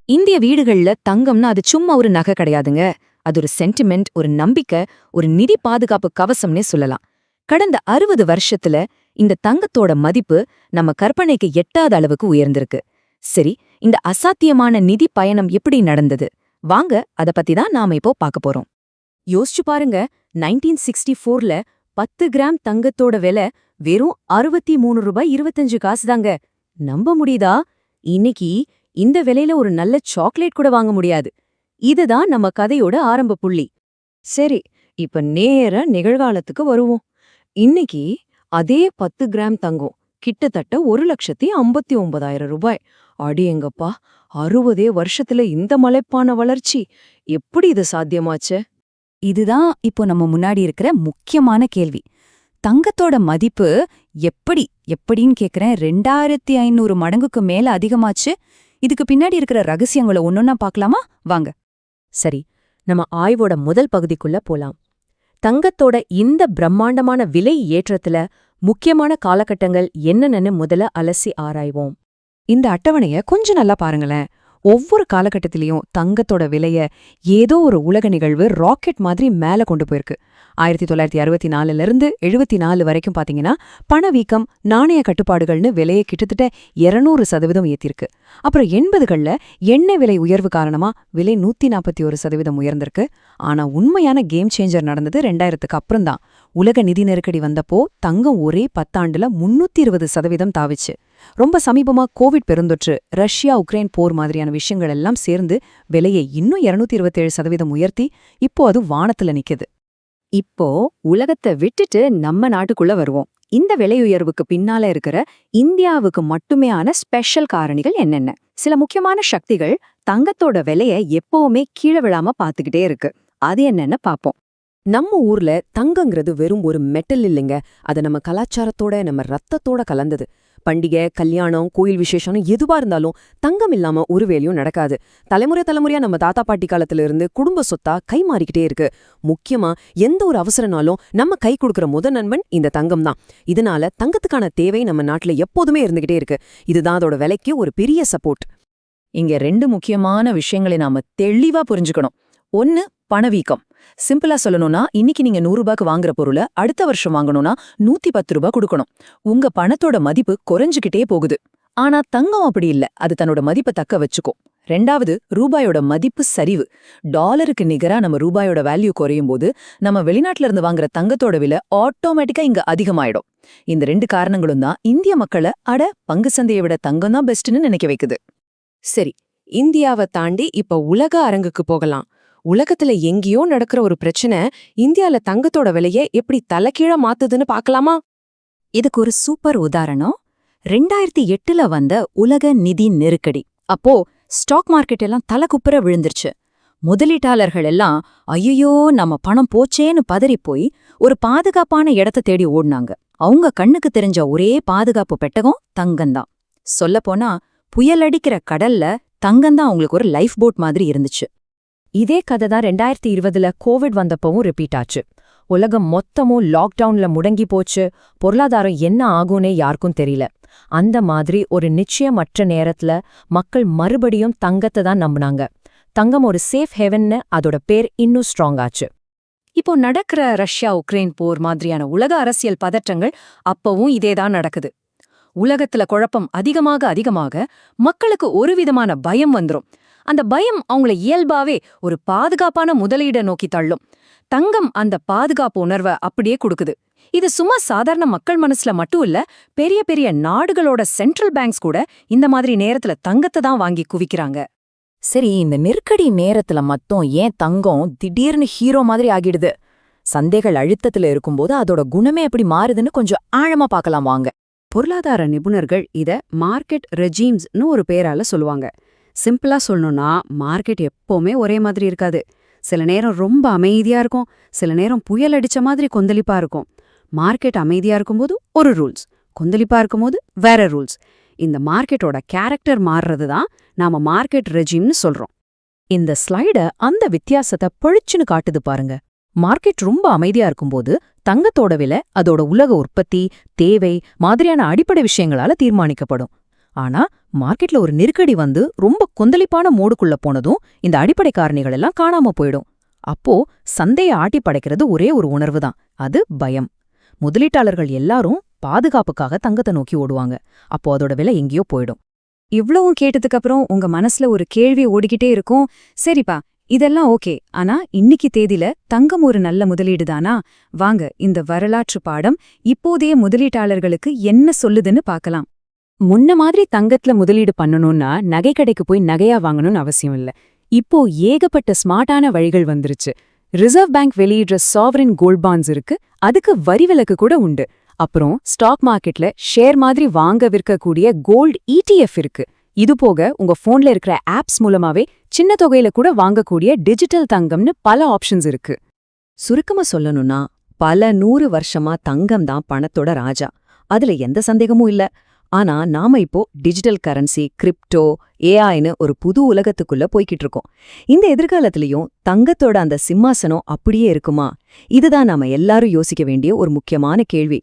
இந்திய வீடுகள்ல தங்கம்னா அது சும்மா ஒரு நகை கிடையாதுங்க. அது ஒரு சென்டிமெண்ட், ஒரு நம்பிக்கை, ஒரு நிதி பாதுகாப்பு கவசம்னே சொல்லலாம். கடந்த 60 வருஷத்துல இந்த தங்கத்தோட மதிப்பு நம்ம கற்பனைக்கு எட்டாத அளவுக்கு உயர்ந்திருக்கு. சரி, இந்த அசாத்தியமான நிதி பயணம் எப்படி நடந்தது? வாங்க அத பத்தி தான் நாம இப்போ பார்க்க போறோம். யோசிச்சு பாருங்க, 1964ல 10 கிராம் தங்கத்தோட விலை வெறும் ரூ. 63.25 தாங்க. நம்ப முடியுதா? இன்னைக்கு இந்த விலையில ஒரு நல்ல சாக்லேட் கூட வாங்க முடியாது. இதுதான் நம்ம கதையோட ஆரம்ப புள்ளி. சரி, இப்ப நேரா நிகழ்காலத்துக்கு வருவோம். இன்னைக்கு அதே 10 கிராம் தங்கம் கிட்டத்தட்ட ரூ. 1,59,000. அடியேங்கப்பா, 60 வருஷத்துல இந்த மலைப்பான வளர்ச்சி! எப்படி இது சாத்தியமாச்சு? இதுதான் இப்போ நம்ம முன்னாடி இருக்கிற முக்கியமான கேள்வி. தங்கத்தோட மதிப்பு எப்படின்னு கேக்குறேன், 2500 மடங்குக்கு மேல அதிகமாச்சு. இதுக்கு பின்னாடி இருக்கிற ரகசியங்களை ஒன்னொன்னா பார்க்கலாமா? வாங்க. சரி, நம்ம ஆய்வோட முதல் பகுதிக்குள்ள போலாம். தங்கத்தோட இந்த பிரம்மாண்டமான விலை ஏற்றத்துல முக்கியமான காலகட்டங்கள் என்னென்னு முதல்ல அலசி ஆராய்வோம். இந்த அட்டவணைய கொஞ்சம் நல்லா பாருங்களேன். ஒவ்வொரு காலகட்டத்திலையும் தங்கத்தோட விலைய ஏதோ ஒரு உலக நிகழ்வு ராக்கெட் மாதிரி மேல கொண்டு போயிருக்கு. 1964லிருந்து 74 வரைக்கும் பாத்தீங்கன்னா பணவீக்கம், நாணய கட்டுப்பாடுகள்னு விலையை கிட்டத்தட்ட 200% ஏத்திருக்கு. அப்புறம் 80கள்ல எண்ணெய் விலை உயர்வு காரணமா விலை 141% உயர்ந்திருக்கு. ஆனா உண்மையான கேம் சேஞ்சர் நடந்தது 2000க்கு அப்புறம்தான். உலக நிதி நெருக்கடி வந்தப்போ தங்கம் ஒரே 10 ஆண்டுல 320% தாவிச்சு. ரொம்ப சமீபமா கோவிட் பெருந்தொற்று, ரஷ்யா உக்ரைன் போர் மாதிரியான விஷயங்கள் எல்லாம் சேர்ந்து விலையை இன்னும் 227% உயர்த்தி இப்போ அது வானத்துல நிக்குது. இப்போ உலகத்தை விட்டுட்டு நம்ம நாட்டுக்குள்ள வருவோம். இந்த விலை உயர்வுக்கு பின்னால இருக்கிற இந்தியாவுக்கு மட்டுமேயான ஸ்பெஷல் காரணிகள் என்னென்ன? சில முக்கியமான சக்திகள் தங்கத்தோட விலைய எப்பவுமே கீழே விழாம பாத்துக்கிட்டே இருக்கு. அது என்னன்னு பாப்போம். நம்ம ஊர்ல தங்கங்கிறது வெறும் ஒரு மெட்டல் இல்லைங்க. அது நம்ம கலாச்சாரத்தோட, நம்ம ரத்தத்தோட கலந்தது. பண்டிகை, கல்யாணம், கோயில் விசேஷம் எதுவா இருந்தாலும் தங்கம் இல்லாம ஒரு வேலையும் நடக்காது. தலைமுறையா நம்ம தாத்தா பாட்டி காலத்துல இருந்து குடும்ப சொத்தா கை மாறிக்கிட்டே இருக்கு. முக்கியமா எந்த ஒரு அவசரனாலும் நம்ம கை கொடுக்கற நண்பன் இந்த தங்கம் தான். இதனால தங்கத்துக்கான தேவை நம்ம நாட்டுல எப்போதுமே இருந்துகிட்டே இருக்கு. இதுதான் அதோட விலைக்கு ஒரு பெரிய சப்போர்ட். இங்க 2 முக்கியமான விஷயங்களை நாம தெளிவா புரிஞ்சுக்கணும். ஒன்னு, பணவீக்கம். சிம்பிளா சொல்லணும்னா, இன்னைக்கு நீங்க 100 ரூபாய்க்கு வாங்குற பொருளை அடுத்த வருஷம் வாங்கணும்னா 110 ரூபாய் கொடுக்கணும். உங்க பணத்தோட மதிப்பு குறைஞ்சுக்கிட்டே போகுது. ஆனா தங்கம் அப்படி இல்ல, அது தன்னோட மதிப்பை தக்க வச்சுக்கும். 2வது, ரூபாயோட மதிப்பு சரிவு. டாலருக்கு நிகரா நம்ம ரூபாயோட வேல்யூ குறையும் போது நம்ம வெளிநாட்டுல இருந்து வாங்குற தங்கத்தோட விலை ஆட்டோமேட்டிக்கா இங்க அதிகமாயிடும். இந்த 2 காரணங்களும் தான் இந்திய மக்களை பங்கு சந்தையை விட தங்கம் தான் பெஸ்ட்னு நினைக்க வைக்குது. சரி, இந்தியாவை தாண்டி இப்ப உலக அரங்குக்கு போகலாம். உலகத்துல எங்கேயோ நடக்கிற ஒரு பிரச்சனை இந்தியால தங்கத்தோட விலைய எப்படி தலைகீழா மாத்துதுன்னு பாக்கலாமா? இதுக்கு ஒரு சூப்பர் உதாரணம் 2008ல வந்த உலக நிதி நெருக்கடி. அப்போ ஸ்டாக் மார்க்கெட் எல்லாம் தலைகுப்புற விழுந்துருச்சு. முதலீட்டாளர்கள் எல்லாம் ஐயோ நம்ம பணம் போச்சேன்னு பதறிப்போய் ஒரு பாதுகாப்பான இடத்த தேடி ஓடுனாங்க. அவங்க கண்ணுக்கு தெரிஞ்ச ஒரே பாதுகாப்பு பெட்டகம் தங்கம்தான். சொல்லப்போனா புயலடிக்கிற கடல்ல தங்கம்தான் அவங்களுக்கு ஒரு லைஃப் போட் மாதிரி இருந்துச்சு. இதே கதை தான் 2020ல கோவிட் வந்தப்பவும் ரிப்பீட் ஆச்சு. உலகம் மொத்தமும் லாக்டவுன்ல முடங்கி போச்சு. பொருளாதாரம் என்ன ஆகும்னே யாருக்கும் தெரியல. அந்த மாதிரி ஒரு நிச்சயமற்ற நேரத்துல மக்கள் மறுபடியும் தங்கத்தை தான் நம்பினாங்க. தங்கம் ஒரு சேஃப் ஹெவன்னு அதோட பேர் இன்னும் ஸ்ட்ராங் ஆச்சு. இப்போ நடக்கிற ரஷ்யா உக்ரைன் போர் மாதிரியான உலக அரசியல் பதற்றங்கள் அப்பவும் இதேதான் நடக்குது. உலகத்துல குழப்பம் அதிகமாக மக்களுக்கு ஒரு விதமான பயம் வந்துரும். அந்த பயம் அவங்கள இயல்பாவே ஒரு பாதுகாப்பான முதலீட நோக்கி தள்ளும். தங்கம் அந்த பாதுகாப்பு உணர்வை அப்படியே கொடுக்குது. இது சும்மா சாதாரண மக்கள் மனசுல மட்டும் இல்ல, பெரிய பெரிய நாடுகளோட சென்ட்ரல் பேங்க்ஸ் கூட இந்த மாதிரி நேரத்துல தங்கத்தை தான் வாங்கி குவிக்கிறாங்க. சரி, இந்த நெருக்கடி நேரத்துல மட்டும் ஏன் தங்கம் திடீர்னு ஹீரோ மாதிரி ஆகிடுது? சந்தைகள் அழுத்தத்துல இருக்கும்போது அதோட குணமே எப்படி மாறுதுன்னு கொஞ்சம் ஆழமா பார்க்கலாம் வாங்க. பொருளாதார நிபுணர்கள் இத மார்க்கெட் ரெஜீம்ஸ்னு ஒரு பேரால சொல்லுவாங்க. சிம்பிளா சொல்லணும்னா, மார்க்கெட் எப்பவுமே ஒரே மாதிரி இருக்காது. சில நேரம் ரொம்ப அமைதியா இருக்கும், சில நேரம் புயல் அடிச்ச மாதிரி கொந்தளிப்பா இருக்கும். மார்க்கெட் அமைதியா இருக்கும்போது ஒரு ரூல்ஸ், கொந்தளிப்பா இருக்கும்போது வேற ரூல்ஸ். இந்த மார்க்கெட்டோட கேரக்டர் மாறுறது தான் நாம மார்க்கெட் ரெஜீம்னு சொல்றோம். இந்த ஸ்லைட அந்த வித்தியாசத்தை பளிச்சுன்னு காட்டுது பாருங்க. மார்க்கெட் ரொம்ப அமைதியா இருக்கும்போது தங்கத்தோட விலை அதோட உலக உற்பத்தி, தேவை மாதிரியான அடிப்படை விஷயங்களால தீர்மானிக்கப்படும். ஆனா மார்க்கெட்ல ஒரு நெருக்கடி வந்து ரொம்ப கொந்தளிப்பான மோடுக்குள்ள போனதும் இந்த அடிப்படை காரணிகள் எல்லாம் காணாம போயிடும். அப்போ சந்தைய ஆட்டி படைக்கிறது ஒரே ஒரு உணர்வு தான், அது பயம். முதலீட்டாளர்கள் எல்லாரும் பாதுகாப்புக்காக தங்கத்தை நோக்கி ஓடுவாங்க. அப்போ அதோட விலை எங்கேயோ போயிடும். இவ்வளவும் கேட்டதுக்கு அப்புறம் உங்க மனசுல ஒரு கேள்வி ஓடிக்கிட்டே இருக்கும். சரிப்பா, இதெல்லாம் ஓகே. ஆனா இன்னைக்கு தேதியில தங்கம் ஒரு நல்ல முதலீடு தானா? வாங்க இந்த வரலாற்று பாடம் இப்போதைய முதலீட்டாளர்களுக்கு என்ன சொல்லுதுன்னு பார்க்கலாம். முன்ன மாதிரி தங்கத்துல முதலீடு பண்ணணும்னா நகை கடைக்கு போய் நகையா வாங்கணும்னு அவசியம் இல்ல. இப்போ ஏகப்பட்ட ஸ்மார்ட்டான வழிகள் வந்துருச்சு. ரிசர்வ் பேங்க் வெளியிடுற சாவரின் கோல்ட் பாண்ட்ஸ் இருக்கு, அதுக்கு வரி விலக்கு கூட உண்டு. அப்புறம் ஸ்டாக் மார்க்கெட்ல ஷேர் மாதிரி வாங்க விற்கக்கூடிய கோல்ட் ETF இருக்கு. இது போக உங்க போன்ல இருக்கிற ஆப்ஸ் மூலமாவே சின்ன தொகையில கூட வாங்கக்கூடிய டிஜிட்டல் தங்கம்னு பல ஆப்ஷன்ஸ் இருக்கு. சுருக்கமா சொல்லணும்னா பல 100 வருஷமா தங்கம் தான் பணத்தோட ராஜா. அதுல எந்த சந்தேகமும் இல்ல. ஆனா நாம இப்போ டிஜிட்டல் கரன்சி, கிரிப்டோ, ஏஐன்னு ஒரு புது உலகத்துக்குள்ள போய்கிட்டு இருக்கோம். இந்த எதிர்காலத்திலயும் தங்கத்தோட அந்த சிம்மாசனம் அப்படியே இருக்குமா? இதுதான் நாம எல்லாரும் யோசிக்க வேண்டிய ஒரு முக்கியமான கேள்வி.